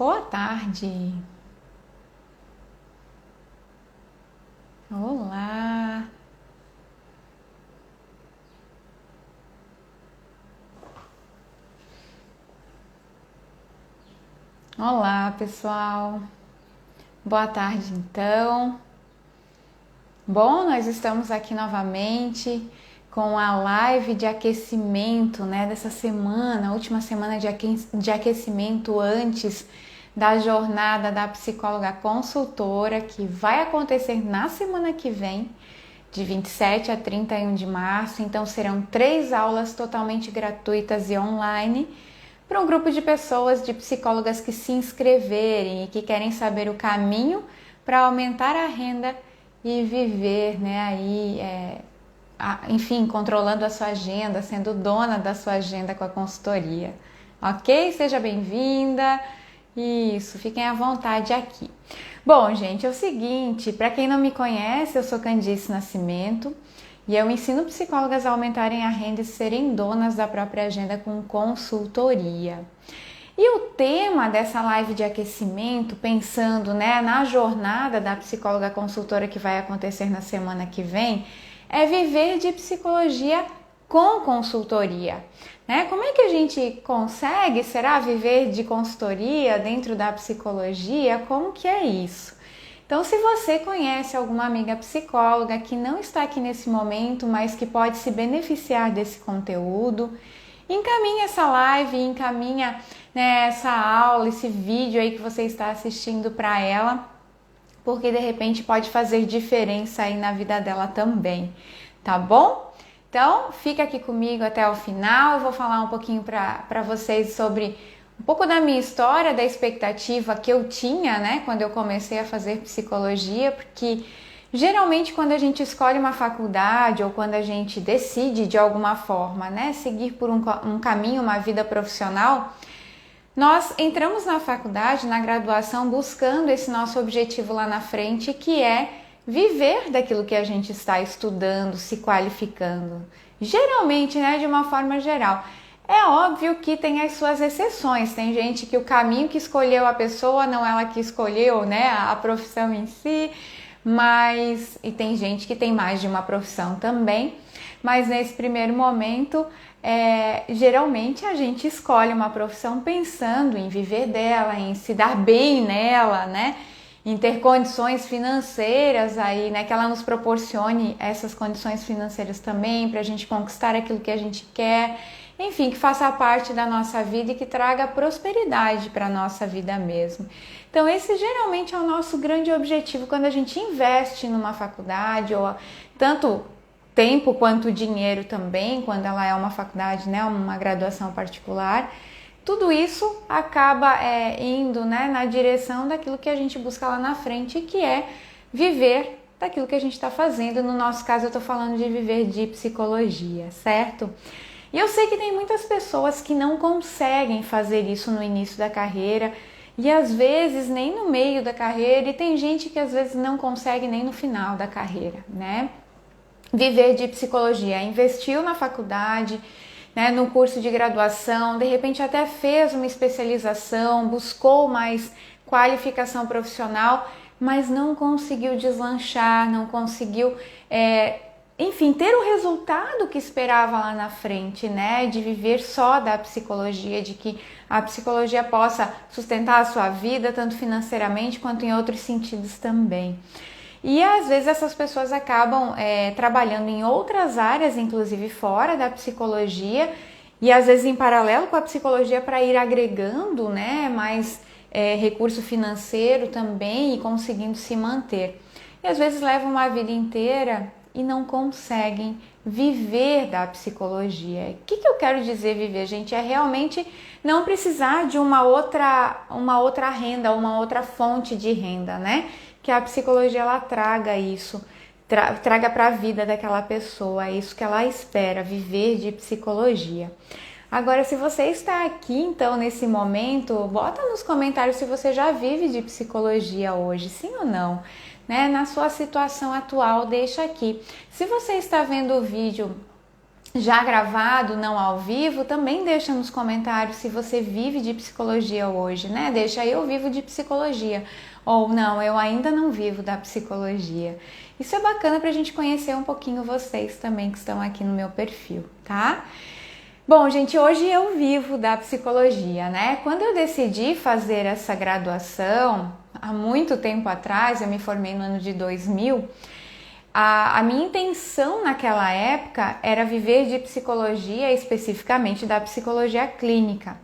Boa tarde. Olá. Olá, pessoal. Boa tarde, então. Bom, nós estamos aqui novamente com a live de aquecimento, né, dessa semana, última semana de aquecimento antes da jornada da psicóloga consultora, que vai acontecer na semana que vem, de 27 a 31 de março. Então serão 3 aulas totalmente gratuitas e online para um grupo de pessoas, de psicólogas que se inscreverem e que querem saber o caminho para aumentar a renda e viver, né, aí, enfim, controlando a sua agenda, sendo dona da sua agenda com a consultoria. Ok? Seja bem-vinda. Isso, fiquem à vontade aqui. Bom, gente, é o seguinte, para quem não me conhece, eu sou Candice Nascimento e eu ensino psicólogas a aumentarem a renda e serem donas da própria agenda com consultoria. E o tema dessa live de aquecimento, pensando, né, na jornada da psicóloga consultora que vai acontecer na semana que vem, é viver de psicologia com consultoria. Né? Como é que a gente consegue, será, viver de consultoria dentro da psicologia? Como que é isso? Então, se você conhece alguma amiga psicóloga que não está aqui nesse momento, mas que pode se beneficiar desse conteúdo, encaminha essa live, encaminha, né, essa aula, esse vídeo aí que você está assistindo para ela, porque de repente pode fazer diferença aí na vida dela também, tá bom? Então, fica aqui comigo até o final. Eu vou falar um pouquinho para vocês sobre um pouco da minha história, da expectativa que eu tinha, né, quando eu comecei a fazer psicologia, porque geralmente quando a gente escolhe uma faculdade ou quando a gente decide de alguma forma, né, seguir por um caminho, uma vida profissional, nós entramos na faculdade, na graduação, buscando esse nosso objetivo lá na frente, que é viver daquilo que a gente está estudando, se qualificando. Geralmente, né, de uma forma geral. É óbvio que tem as suas exceções. Tem gente que o caminho que escolheu a pessoa não é ela que escolheu, né, a profissão em si, e tem gente que tem mais de uma profissão também. Mas nesse primeiro momento, geralmente a gente escolhe uma profissão pensando em viver dela, em se dar bem nela, né? Em ter condições financeiras aí, né? Que ela nos proporcione essas condições financeiras também para a gente conquistar aquilo que a gente quer. Enfim, que faça parte da nossa vida e que traga prosperidade para a nossa vida mesmo. Então esse geralmente é o nosso grande objetivo quando a gente investe numa faculdade, ou tanto tempo quanto dinheiro também, quando ela é uma faculdade, né, uma graduação particular. Tudo isso acaba indo, né, na direção daquilo que a gente busca lá na frente, que é viver daquilo que a gente está fazendo. No nosso caso, eu estou falando de viver de psicologia, certo? E eu sei que tem muitas pessoas que não conseguem fazer isso no início da carreira e às vezes nem no meio da carreira, e tem gente que às vezes não consegue nem no final da carreira, né? Viver de psicologia, investiu na faculdade, né, no curso de graduação, de repente até fez uma especialização, buscou mais qualificação profissional, mas não conseguiu deslanchar, não conseguiu, enfim, ter o resultado que esperava lá na frente, né, de viver só da psicologia, de que a psicologia possa sustentar a sua vida, tanto financeiramente quanto em outros sentidos também. E às vezes essas pessoas acabam trabalhando em outras áreas, inclusive fora da psicologia, e às vezes em paralelo com a psicologia, para ir agregando, né, mais recurso financeiro também e conseguindo se manter. E às vezes levam uma vida inteira e não conseguem viver da psicologia. O que eu quero dizer viver, gente? É realmente não precisar de uma outra renda, uma outra fonte de renda, né? Que a psicologia ela traga isso, traga para a vida daquela pessoa, é isso que ela espera, viver de psicologia. Agora, se você está aqui, então, nesse momento, bota nos comentários se você já vive de psicologia hoje, sim ou não, né? Na sua situação atual, deixa aqui. Se você está vendo o vídeo já gravado, não ao vivo, também deixa nos comentários se você vive de psicologia hoje, né? Deixa aí, eu vivo de psicologia. Ou não, eu ainda não vivo da psicologia. Isso é bacana pra gente conhecer um pouquinho vocês também que estão aqui no meu perfil, tá? Bom, gente, hoje eu vivo da psicologia, né? Quando eu decidi fazer essa graduação, há muito tempo atrás, eu me formei no ano de 2000, a minha intenção naquela época era viver de psicologia, especificamente da psicologia clínica.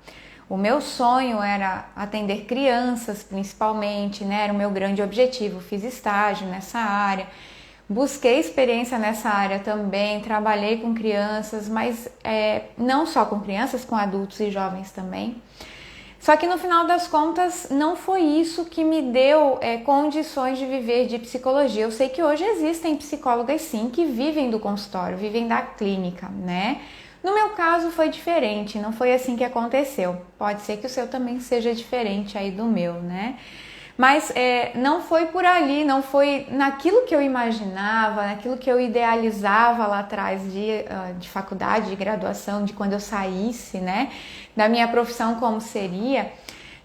O meu sonho era atender crianças, principalmente, né? Era o meu grande objetivo. Fiz estágio nessa área, busquei experiência nessa área também, trabalhei com crianças, mas não só com crianças, com adultos e jovens também. Só que no final das contas não foi isso que me deu condições de viver de psicologia. Eu sei que hoje existem psicólogas sim que vivem do consultório, vivem da clínica, né? No meu caso foi diferente, não foi assim que aconteceu. Pode ser que o seu também seja diferente aí do meu, né? Mas não foi por ali, não foi naquilo que eu imaginava, naquilo que eu idealizava lá atrás de faculdade, de graduação, de quando eu saísse, né, da minha profissão como seria.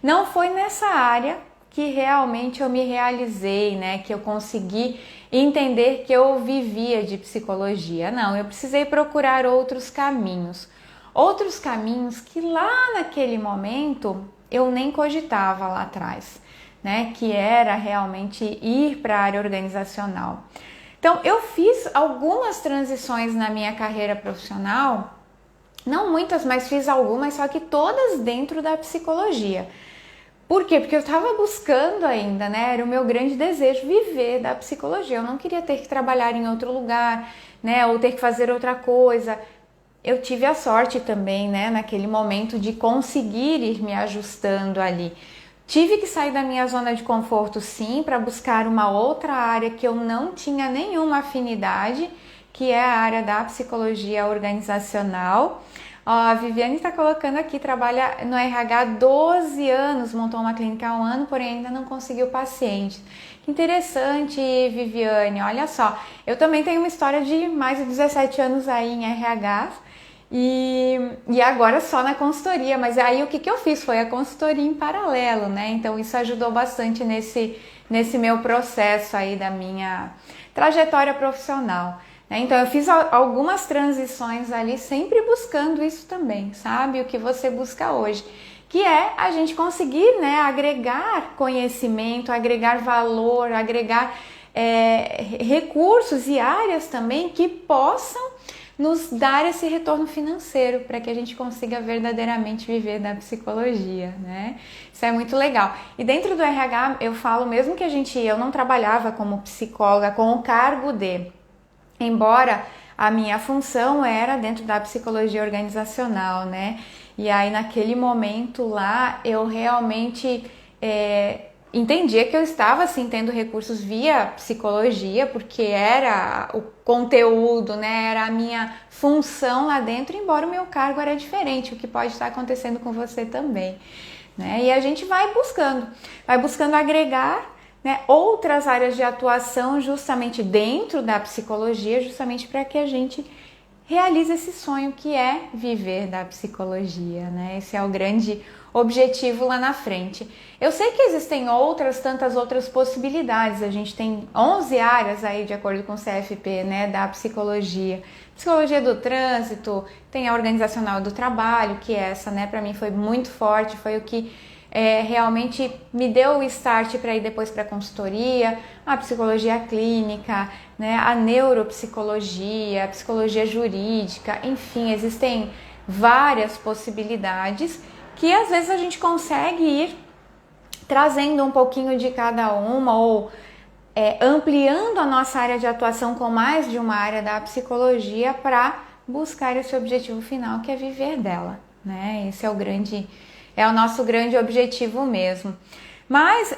Não foi nessa área que realmente eu me realizei, né, que eu consegui entender que eu vivia de psicologia. Não, eu precisei procurar outros caminhos que lá naquele momento eu nem cogitava lá atrás, né, que era realmente ir para a área organizacional. Então, eu fiz algumas transições na minha carreira profissional, não muitas, mas fiz algumas, só que todas dentro da psicologia. Por quê? Porque eu estava buscando ainda, né, era o meu grande desejo viver da psicologia. Eu não queria ter que trabalhar em outro lugar, né, ou ter que fazer outra coisa. Eu tive a sorte também, né, naquele momento de conseguir ir me ajustando ali. Tive que sair da minha zona de conforto, sim, para buscar uma outra área que eu não tinha nenhuma afinidade, que é a área da psicologia organizacional. Ó, a Viviane está colocando aqui, trabalha no RH há 12 anos, montou uma clínica há um ano, porém ainda não conseguiu paciente. Que interessante, Viviane, olha só. Eu também tenho uma história de mais de 17 anos aí em RH, e agora só na consultoria, mas aí o que eu fiz foi a consultoria em paralelo, né? Então isso ajudou bastante nesse meu processo aí da minha trajetória profissional, né? Então eu fiz algumas transições ali, sempre buscando isso também, sabe? O que você busca hoje, que é a gente conseguir, né, agregar conhecimento, agregar valor, agregar recursos e áreas também que possam nos dar esse retorno financeiro para que a gente consiga verdadeiramente viver da psicologia, né? Isso é muito legal. E dentro do RH eu falo, mesmo que eu não trabalhava como psicóloga com o cargo de, embora a minha função era dentro da psicologia organizacional, né? E aí naquele momento lá eu realmente entendia que eu estava assim tendo recursos via psicologia, porque era o conteúdo, né, era a minha função lá dentro, embora o meu cargo era diferente, o que pode estar acontecendo com você também, né? E a gente vai buscando agregar, né, outras áreas de atuação justamente dentro da psicologia, justamente para que a gente realize esse sonho que é viver da psicologia, né? Esse é o grande objetivo lá na frente. Eu sei que existem tantas outras possibilidades. A gente tem 11 áreas aí, de acordo com o CFP, né, da psicologia. Psicologia do trânsito, tem a organizacional do trabalho, que essa, né, para mim foi muito forte, foi o que realmente me deu o start para ir depois para a consultoria, a psicologia clínica, né, a neuropsicologia, a psicologia jurídica, enfim, existem várias possibilidades que às vezes a gente consegue ir trazendo um pouquinho de cada uma ou ampliando a nossa área de atuação com mais de uma área da psicologia para buscar esse objetivo final, que é viver dela, né? Esse é o nosso grande objetivo mesmo. Mas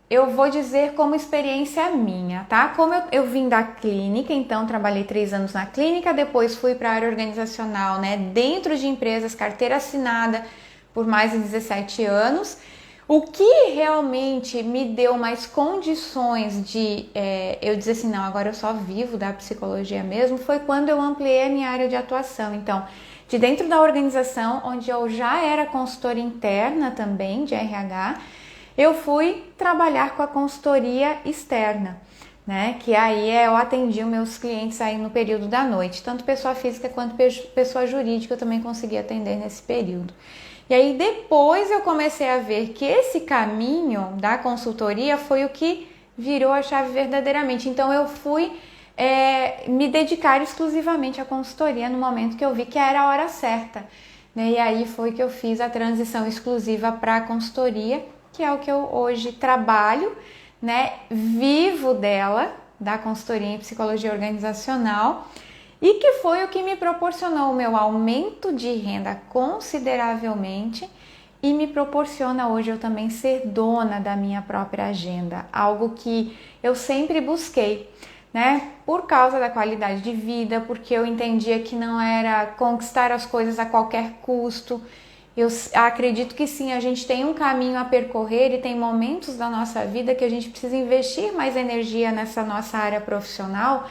eu vou dizer como experiência minha, tá? Como eu vim da clínica, então trabalhei 3 anos na clínica, depois fui para a área organizacional, né? Dentro de empresas, carteira assinada por mais de 17 anos. O que realmente me deu mais condições de eu dizer assim, não, agora eu só vivo da psicologia mesmo, foi quando eu ampliei a minha área de atuação. Então, de dentro da organização, onde eu já era consultora interna também de RH, eu fui trabalhar com a consultoria externa, né? Que aí eu atendi os meus clientes aí no período da noite, tanto pessoa física quanto pessoa jurídica eu também consegui atender nesse período. E aí depois eu comecei a ver que esse caminho da consultoria foi o que virou a chave verdadeiramente. Então eu fui me dedicar exclusivamente à consultoria no momento que eu vi que era a hora certa, né? E aí foi que eu fiz a transição exclusiva para a consultoria, que é o que eu hoje trabalho, né? Vivo dela, da consultoria em psicologia organizacional, e que foi o que me proporcionou o meu aumento de renda consideravelmente e me proporciona hoje eu também ser dona da minha própria agenda, algo que eu sempre busquei, né? Por causa da qualidade de vida, porque eu entendia que não era conquistar as coisas a qualquer custo. Eu acredito que sim, a gente tem um caminho a percorrer e tem momentos da nossa vida que a gente precisa investir mais energia nessa nossa área profissional,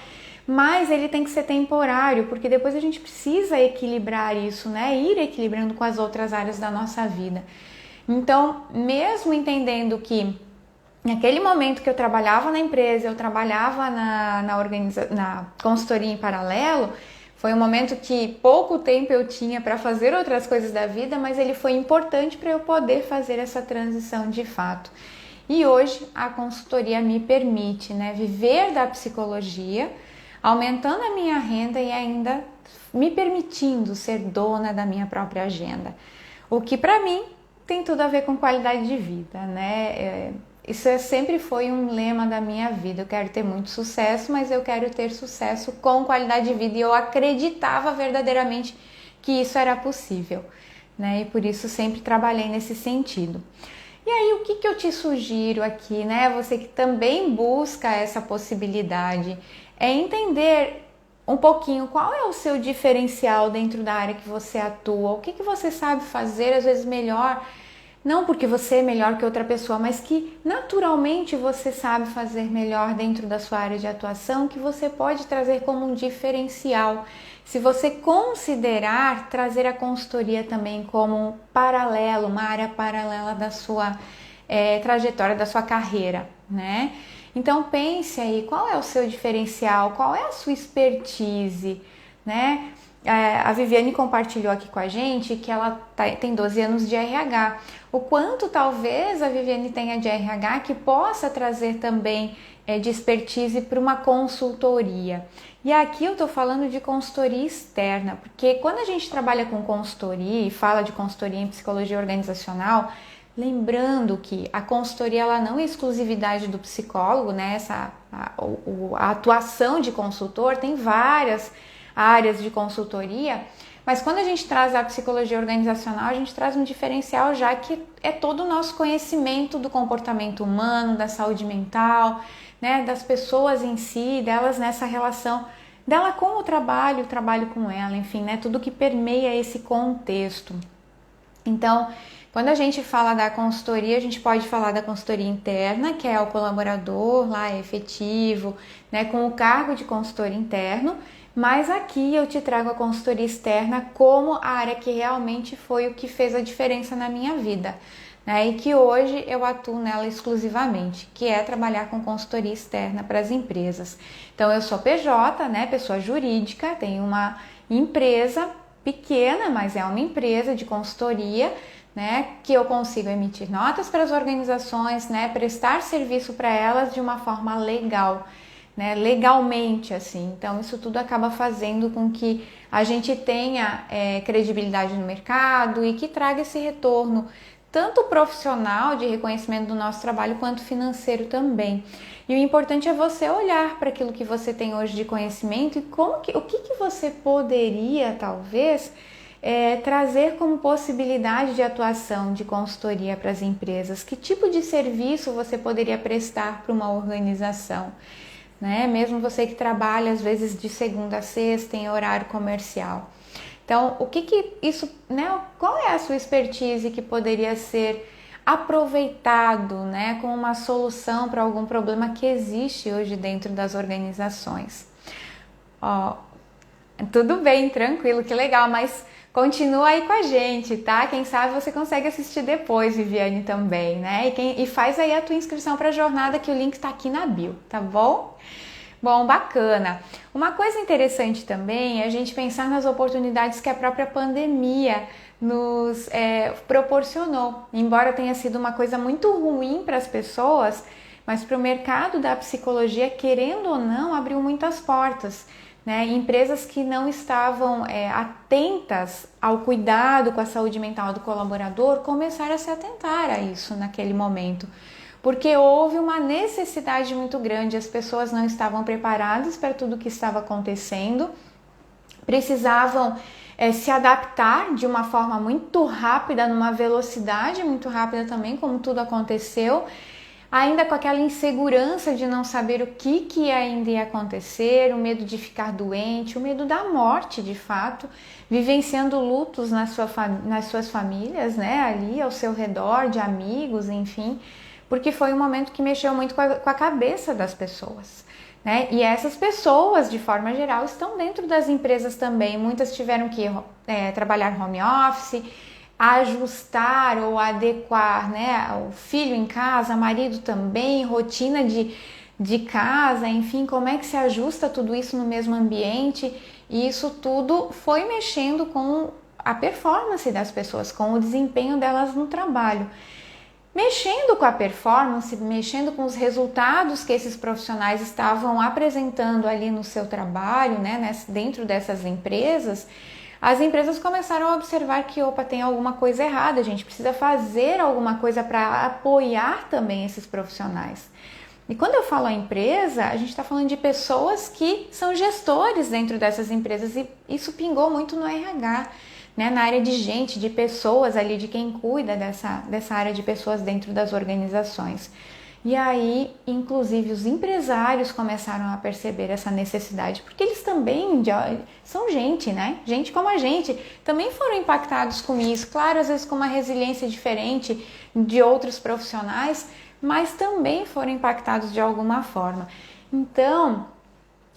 mas ele tem que ser temporário, porque depois a gente precisa equilibrar isso, né? Ir equilibrando com as outras áreas da nossa vida. Então, mesmo entendendo que naquele momento que eu trabalhava na empresa, eu trabalhava na consultoria em paralelo, foi um momento que pouco tempo eu tinha para fazer outras coisas da vida, mas ele foi importante para eu poder fazer essa transição de fato. E hoje a consultoria me permite, né, viver da psicologia, aumentando a minha renda e ainda me permitindo ser dona da minha própria agenda. O que para mim tem tudo a ver com qualidade de vida, né? Isso sempre foi um lema da minha vida. Eu quero ter muito sucesso, mas eu quero ter sucesso com qualidade de vida. E eu acreditava verdadeiramente que isso era possível, né? E por isso sempre trabalhei nesse sentido. E aí, o que eu te sugiro aqui, né? Você que também busca essa possibilidade, é entender um pouquinho qual é o seu diferencial dentro da área que você atua, o que você sabe fazer, às vezes melhor, não porque você é melhor que outra pessoa, mas que naturalmente você sabe fazer melhor dentro da sua área de atuação, que você pode trazer como um diferencial. Se você considerar trazer a consultoria também como um paralelo, uma área paralela da sua trajetória, da sua carreira, né? Então pense aí, qual é o seu diferencial, qual é a sua expertise, né? A Viviane compartilhou aqui com a gente que ela tem 12 anos de RH. O quanto talvez a Viviane tenha de RH que possa trazer também de expertise para uma consultoria. E aqui eu estou falando de consultoria externa, porque quando a gente trabalha com consultoria e fala de consultoria em psicologia organizacional, lembrando que a consultoria ela não é exclusividade do psicólogo, né? A atuação de consultor tem várias áreas de consultoria, mas quando a gente traz a psicologia organizacional, a gente traz um diferencial já que é todo o nosso conhecimento do comportamento humano, da saúde mental, né? Das pessoas em si, delas nessa relação dela com o trabalho com ela, enfim, né? Tudo que permeia esse contexto. Então, quando a gente fala da consultoria, a gente pode falar da consultoria interna, que é o colaborador lá efetivo, né, com o cargo de consultor interno, mas aqui eu te trago a consultoria externa como a área que realmente foi o que fez a diferença na minha vida, né, e que hoje eu atuo nela exclusivamente, que é trabalhar com consultoria externa para as empresas. Então eu sou PJ, né, pessoa jurídica, tenho uma empresa pequena, mas é uma empresa de consultoria, né, que eu consigo emitir notas para as organizações, né, prestar serviço para elas de uma forma legal, né, legalmente assim. Então isso tudo acaba fazendo com que a gente tenha credibilidade no mercado e que traga esse retorno tanto profissional de reconhecimento do nosso trabalho quanto financeiro também. E o importante é você olhar para aquilo que você tem hoje de conhecimento e o que você poderia talvez trazer como possibilidade de atuação de consultoria para as empresas. Que tipo de serviço você poderia prestar para uma organização, né? Mesmo você que trabalha às vezes de segunda a sexta em horário comercial. Então, o que isso, né? Qual é a sua expertise que poderia ser aproveitado, né, como uma solução para algum problema que existe hoje dentro das organizações. Ó, tudo bem, tranquilo, que legal, mas continua aí com a gente, tá? Quem sabe você consegue assistir depois, Viviane, também, né? E faz aí a tua inscrição para a jornada, que o link está aqui na bio, tá bom? Bom, bacana. Uma coisa interessante também é a gente pensar nas oportunidades que a própria pandemia nos proporcionou. Embora tenha sido uma coisa muito ruim para as pessoas, mas para o mercado da psicologia, querendo ou não, abriu muitas portas. Né? Empresas que não estavam atentas ao cuidado com a saúde mental do colaborador começaram a se atentar a isso naquele momento, porque houve uma necessidade muito grande, as pessoas não estavam preparadas para tudo o que estava acontecendo, precisavam se adaptar de uma forma muito rápida, numa velocidade muito rápida também, como tudo aconteceu, ainda com aquela insegurança de não saber o que ainda ia acontecer, o medo de ficar doente, o medo da morte de fato, vivenciando lutos nas suas famílias, né, ali ao seu redor, de amigos, enfim, porque foi um momento que mexeu muito com a cabeça das pessoas. Né? E essas pessoas, de forma geral, estão dentro das empresas também. Muitas tiveram que trabalhar home office, ajustar ou adequar, né, o filho em casa, marido também, rotina de casa, enfim, como é que se ajusta tudo isso no mesmo ambiente, e isso tudo foi mexendo com a performance das pessoas, com o desempenho delas no trabalho. Mexendo com a performance, mexendo com os resultados que esses profissionais estavam apresentando ali no seu trabalho, né, dentro dessas empresas, as empresas começaram a observar que, tem alguma coisa errada, a gente precisa fazer alguma coisa para apoiar também esses profissionais. E quando eu falo a empresa, a gente está falando de pessoas que são gestores dentro dessas empresas, e isso pingou muito no RH, né, na área de gente, de pessoas ali, de quem cuida dessa área de pessoas dentro das organizações. E aí, inclusive, os empresários começaram a perceber essa necessidade, porque eles também são gente, né? Gente como a gente, também foram impactados com isso. Claro, às vezes com uma resiliência diferente de outros profissionais, mas também foram impactados de alguma forma. Então,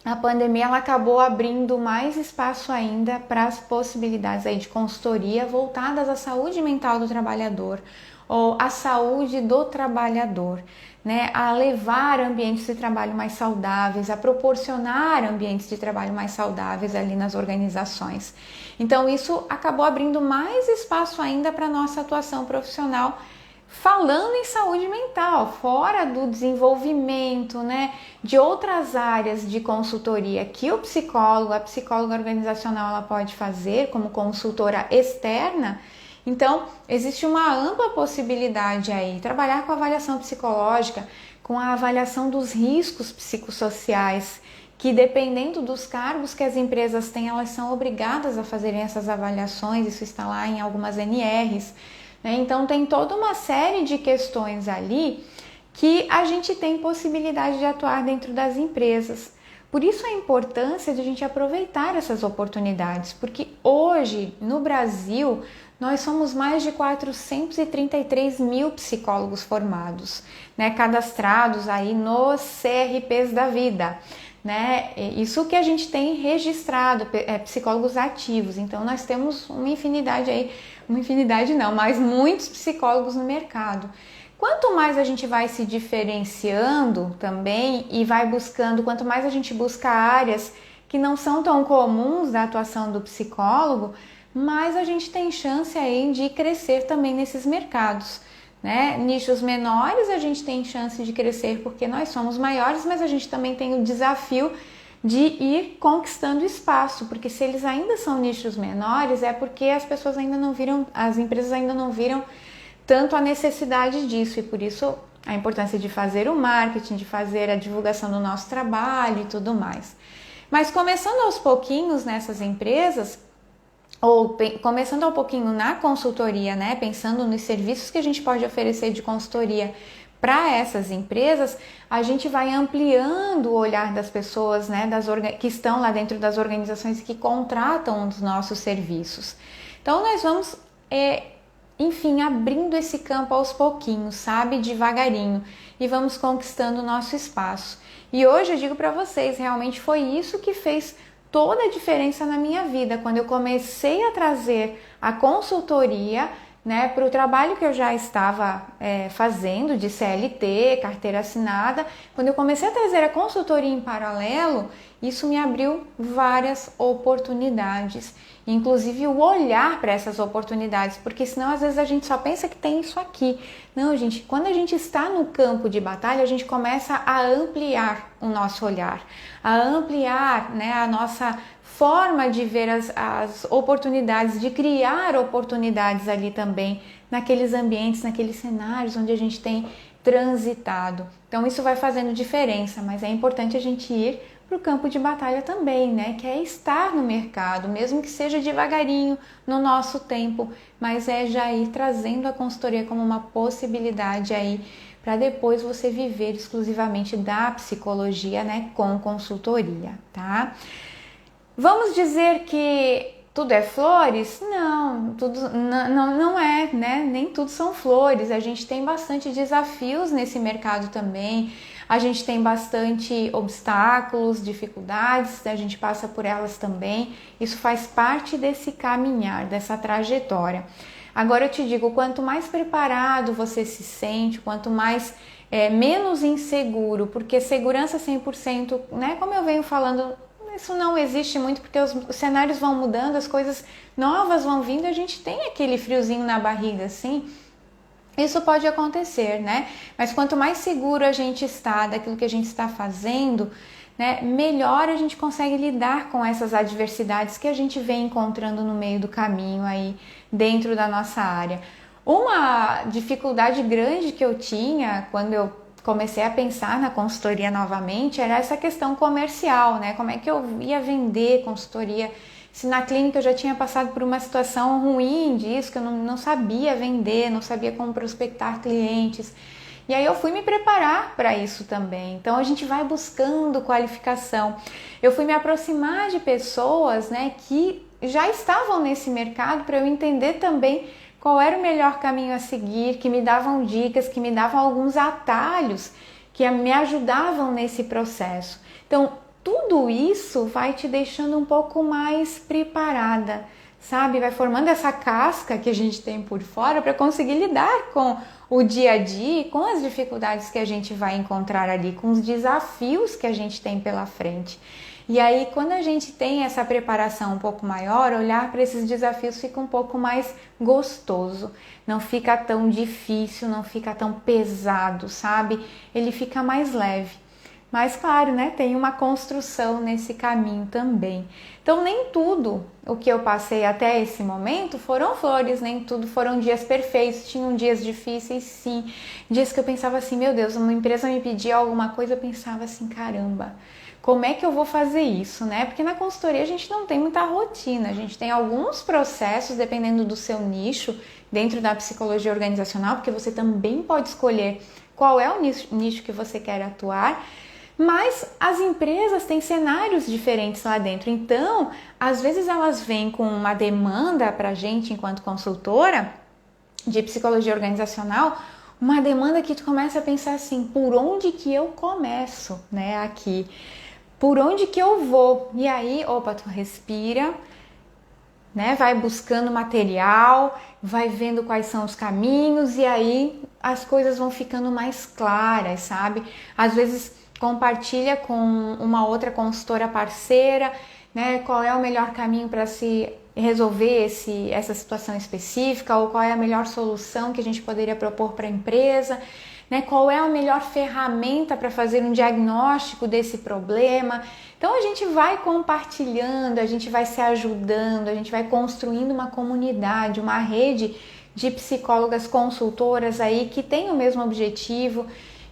a pandemia ela acabou abrindo mais espaço ainda para as possibilidades aí de consultoria voltadas à saúde mental do trabalhador, ou à saúde do trabalhador, né, a levar ambientes de trabalho mais saudáveis, a proporcionar ambientes de trabalho mais saudáveis ali nas organizações. Então isso acabou abrindo mais espaço ainda para a nossa atuação profissional, falando em saúde mental, fora do desenvolvimento, né, de outras áreas de consultoria que a psicóloga organizacional, ela pode fazer como consultora externa. Então, existe uma ampla possibilidade aí, trabalhar com a avaliação psicológica, com a avaliação dos riscos psicossociais, que dependendo dos cargos que as empresas têm, elas são obrigadas a fazerem essas avaliações, isso está lá em algumas NRs, né? Então, tem toda uma série de questões ali que a gente tem possibilidade de atuar dentro das empresas. Por isso a importância de a gente aproveitar essas oportunidades, porque hoje, no Brasil, nós somos mais de 433 mil psicólogos formados, né, cadastrados aí nos CRPs da vida, né? Isso que a gente tem registrado, psicólogos ativos. Então nós temos uma infinidade aí, mas muitos psicólogos no mercado. Quanto mais a gente vai se diferenciando também e vai buscando, quanto mais a gente busca áreas que não são tão comuns da atuação do psicólogo, mais a gente tem chance aí de crescer também nesses mercados, né? Nichos menores a gente tem chance de crescer porque nós somos maiores, mas a gente também tem o desafio de ir conquistando espaço, porque se eles ainda são nichos menores é porque as pessoas ainda não viram, as empresas ainda não viram tanto a necessidade disso, e por isso a importância de fazer o marketing, de fazer a divulgação do nosso trabalho e tudo mais. Mas começando aos pouquinhos nessas empresas, ou começando um pouquinho na consultoria, né, pensando nos serviços que a gente pode oferecer de consultoria para essas empresas, a gente vai ampliando o olhar das pessoas, né, que estão lá dentro das organizações que contratam os nossos serviços. Então, nós vamos enfim, abrindo esse campo aos pouquinhos, sabe? Devagarinho. E vamos conquistando o nosso espaço. E hoje eu digo para vocês, realmente foi isso que fez toda a diferença na minha vida. Quando eu comecei a trazer a consultoria, né, para o trabalho que eu já estava fazendo de CLT, carteira assinada, quando eu comecei a trazer a consultoria em paralelo, isso me abriu várias oportunidades, inclusive o olhar para essas oportunidades, porque senão às vezes a gente só pensa que tem isso aqui. Não, gente, quando a gente está no campo de batalha, a gente começa a ampliar o nosso olhar, a ampliar, né, a nossa forma de ver as oportunidades, de criar oportunidades ali também, naqueles ambientes, naqueles cenários onde a gente tem transitado. Então isso vai fazendo diferença, mas é importante a gente ir para o campo de batalha também, né? Que é estar no mercado, mesmo que seja devagarinho, no nosso tempo, mas é já ir trazendo a consultoria como uma possibilidade aí para depois você viver exclusivamente da psicologia, né? Com consultoria, tá? Vamos dizer que tudo é flores? Não, tudo não é, né? Nem tudo são flores. A gente tem bastante desafios nesse mercado também. A gente tem bastante obstáculos, dificuldades, a gente passa por elas também. Isso faz parte desse caminhar, dessa trajetória. Agora eu te digo, quanto mais preparado você se sente, quanto mais menos inseguro, porque segurança 100%, né? Como eu venho falando, isso não existe muito, porque os cenários vão mudando, as coisas novas vão vindo, a gente tem aquele friozinho na barriga, assim. Isso pode acontecer, né? Mas quanto mais seguro a gente está daquilo que a gente está fazendo, né, melhor a gente consegue lidar com essas adversidades que a gente vem encontrando no meio do caminho aí dentro da nossa área. Uma dificuldade grande que eu tinha quando eu comecei a pensar na consultoria novamente era essa questão comercial, né? Como é que eu ia vender consultoria? Se na clínica eu já tinha passado por uma situação ruim disso, que eu não sabia vender, não sabia como prospectar clientes. E aí eu fui me preparar para isso também. Então a gente vai buscando qualificação. Eu fui me aproximar de pessoas, né, que já estavam nesse mercado para eu entender também qual era o melhor caminho a seguir, que me davam dicas, que me davam alguns atalhos que me ajudavam nesse processo. Então, tudo isso vai te deixando um pouco mais preparada, sabe? Vai formando essa casca que a gente tem por fora para conseguir lidar com o dia a dia, com as dificuldades que a gente vai encontrar ali, com os desafios que a gente tem pela frente. E aí, quando a gente tem essa preparação um pouco maior, olhar para esses desafios fica um pouco mais gostoso, não fica tão difícil, não fica tão pesado, sabe? Ele fica mais leve. Mas claro, né, tem uma construção nesse caminho também. Então nem tudo o que eu passei até esse momento foram flores, nem tudo foram dias perfeitos, tinham dias difíceis sim, dias que eu pensava assim, meu Deus, uma empresa me pedia alguma coisa, eu pensava assim, caramba, como é que eu vou fazer isso, né? Porque na consultoria a gente não tem muita rotina, a gente tem alguns processos, dependendo do seu nicho, dentro da psicologia organizacional, porque você também pode escolher qual é o nicho que você quer atuar, mas as empresas têm cenários diferentes lá dentro, então às vezes elas vêm com uma demanda para a gente enquanto consultora de psicologia organizacional, uma demanda que tu começa a pensar assim, por onde que eu começo, né, aqui, por onde que eu vou? E aí, opa, tu respira, né, vai buscando material, vai vendo quais são os caminhos e aí as coisas vão ficando mais claras, sabe? Às vezes compartilha com uma outra consultora parceira, né, qual é o melhor caminho para se resolver essa situação específica, ou qual é a melhor solução que a gente poderia propor para a empresa, né, qual é a melhor ferramenta para fazer um diagnóstico desse problema. Então a gente vai compartilhando, a gente vai se ajudando, a gente vai construindo uma comunidade, uma rede de psicólogas consultoras aí que tem o mesmo objetivo,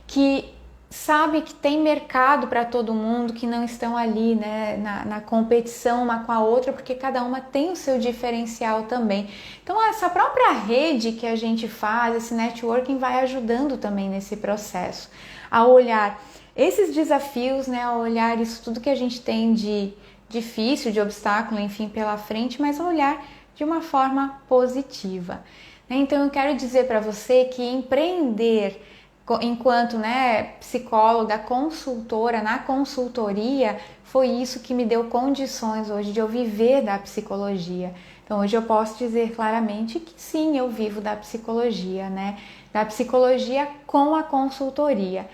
que sabe que tem mercado para todo mundo, que não estão ali, né, na competição uma com a outra, porque cada uma tem o seu diferencial também. Então essa própria rede que a gente faz, esse networking vai ajudando também nesse processo, a olhar esses desafios, né, a olhar isso tudo que a gente tem de difícil, de obstáculo, enfim, pela frente, mas a olhar de uma forma positiva. Então eu quero dizer para você que empreender enquanto, psicóloga, consultora, na consultoria, foi isso que me deu condições hoje de eu viver da psicologia. Então hoje eu posso dizer claramente que sim, eu vivo da psicologia, né? Da psicologia com a consultoria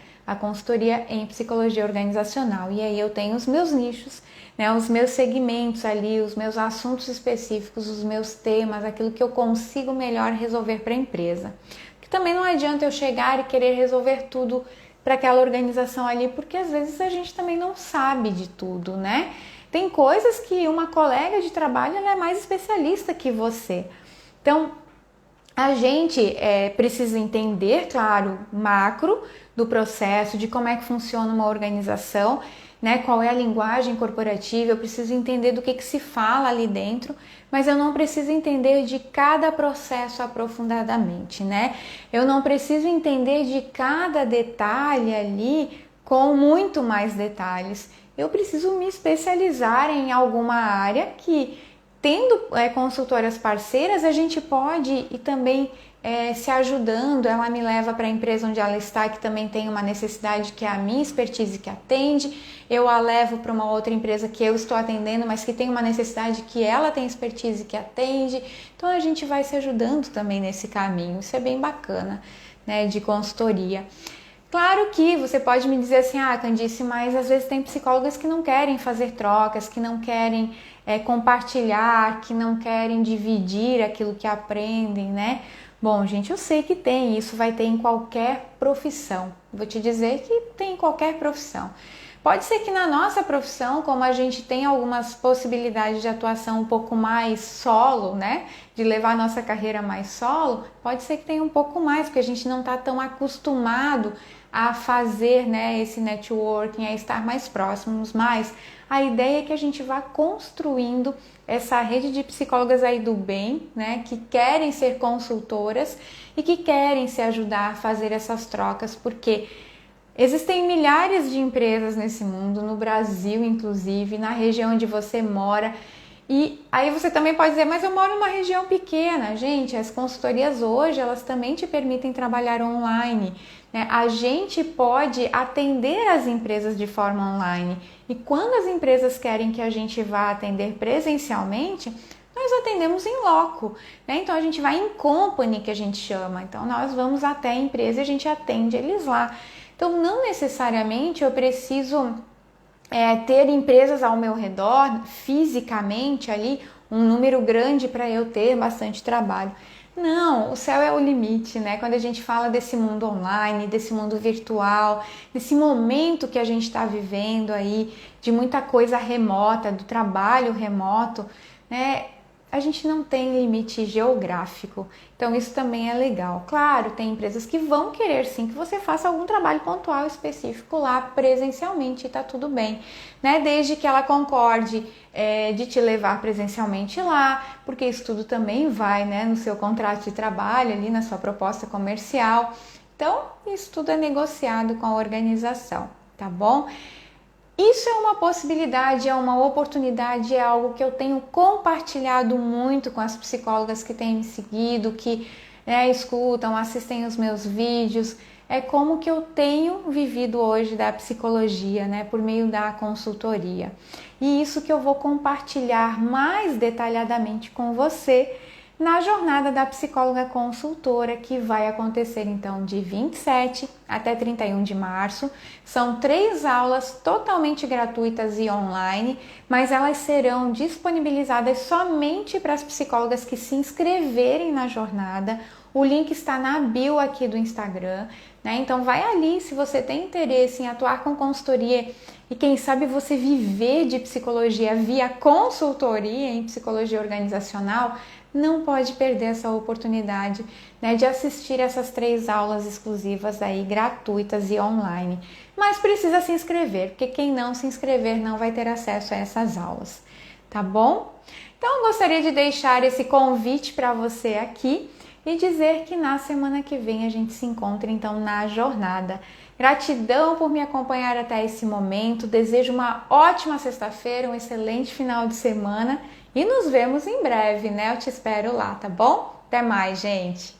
em psicologia organizacional. E aí eu tenho os meus nichos, né? Os meus segmentos ali, os meus assuntos específicos, os meus temas, aquilo que eu consigo melhor resolver para a empresa. Também não adianta eu chegar e querer resolver tudo para aquela organização ali, porque às vezes a gente também não sabe de tudo, né? Tem coisas que uma colega de trabalho ela é mais especialista que você. Então, a gente precisa entender, claro, macro do processo, de como é que funciona uma organização, né? Qual é a linguagem corporativa, eu preciso entender do que se fala ali dentro, mas eu não preciso entender de cada processo aprofundadamente, né? Eu não preciso entender de cada detalhe ali com muito mais detalhes. Eu preciso me especializar em alguma área que, tendo consultoras parceiras, a gente pode ir também se ajudando. Ela me leva para a empresa onde ela está, que também tem uma necessidade que é a minha expertise que atende. Eu a levo para uma outra empresa que eu estou atendendo, mas que tem uma necessidade que ela tem expertise que atende. Então a gente vai se ajudando também nesse caminho. Isso é bem bacana, né, de consultoria. Claro que você pode me dizer assim, Candice, mas às vezes tem psicólogas que não querem fazer trocas, que não querem compartilhar, que não querem dividir aquilo que aprendem, né? Bom, gente, eu sei que tem, isso vai ter em qualquer profissão. Vou te dizer que tem em qualquer profissão. Pode ser que na nossa profissão, como a gente tem algumas possibilidades de atuação um pouco mais solo, né? De levar a nossa carreira mais solo, pode ser que tenha um pouco mais, porque a gente não está tão acostumado a fazer, né, esse networking, a estar mais próximos, mas a ideia é que a gente vá construindo essa rede de psicólogas aí do bem, né, que querem ser consultoras e que querem se ajudar a fazer essas trocas, porque existem milhares de empresas nesse mundo, no Brasil inclusive, na região onde você mora. E aí você também pode dizer, mas eu moro numa região pequena. Gente, as consultorias hoje, elas também te permitem trabalhar online, né? A gente pode atender as empresas de forma online. E quando as empresas querem que a gente vá atender presencialmente, nós atendemos em loco, né? Então a gente vai em company, que a gente chama. Então nós vamos até a empresa e a gente atende eles lá. Então não necessariamente eu preciso ter empresas ao meu redor, fisicamente ali, um número grande para eu ter bastante trabalho. Não, o céu é o limite, né? Quando a gente fala desse mundo online, desse mundo virtual, desse momento que a gente está vivendo aí, de muita coisa remota, do trabalho remoto, né? A gente não tem limite geográfico, então isso também é legal. Claro, tem empresas que vão querer sim que você faça algum trabalho pontual específico lá presencialmente e tá tudo bem, né? Desde que ela concorde de te levar presencialmente lá, porque isso tudo também vai, né, no seu contrato de trabalho ali, na sua proposta comercial. Então, isso tudo é negociado com a organização, tá bom? Isso é uma possibilidade, é uma oportunidade, é algo que eu tenho compartilhado muito com as psicólogas que têm me seguido, que escutam, assistem os meus vídeos. É como que eu tenho vivido hoje da psicologia, né, por meio da consultoria. E isso que eu vou compartilhar mais detalhadamente com você na jornada da psicóloga consultora, que vai acontecer então de 27 até 31 de março. São 3 aulas totalmente gratuitas e online, mas elas serão disponibilizadas somente para as psicólogas que se inscreverem na jornada. O link está na bio aqui do Instagram, né? Então vai ali, se você tem interesse em atuar com consultoria e quem sabe você viver de psicologia via consultoria em psicologia organizacional, não pode perder essa oportunidade, né, de assistir essas 3 aulas exclusivas aí, gratuitas e online. Mas precisa se inscrever, porque quem não se inscrever não vai ter acesso a essas aulas, tá bom? Então, eu gostaria de deixar esse convite para você aqui e dizer que na semana que vem a gente se encontra então na jornada. Gratidão por me acompanhar até esse momento, desejo uma ótima sexta-feira, um excelente final de semana e nos vemos em breve, né? Eu te espero lá, tá bom? Até mais, gente!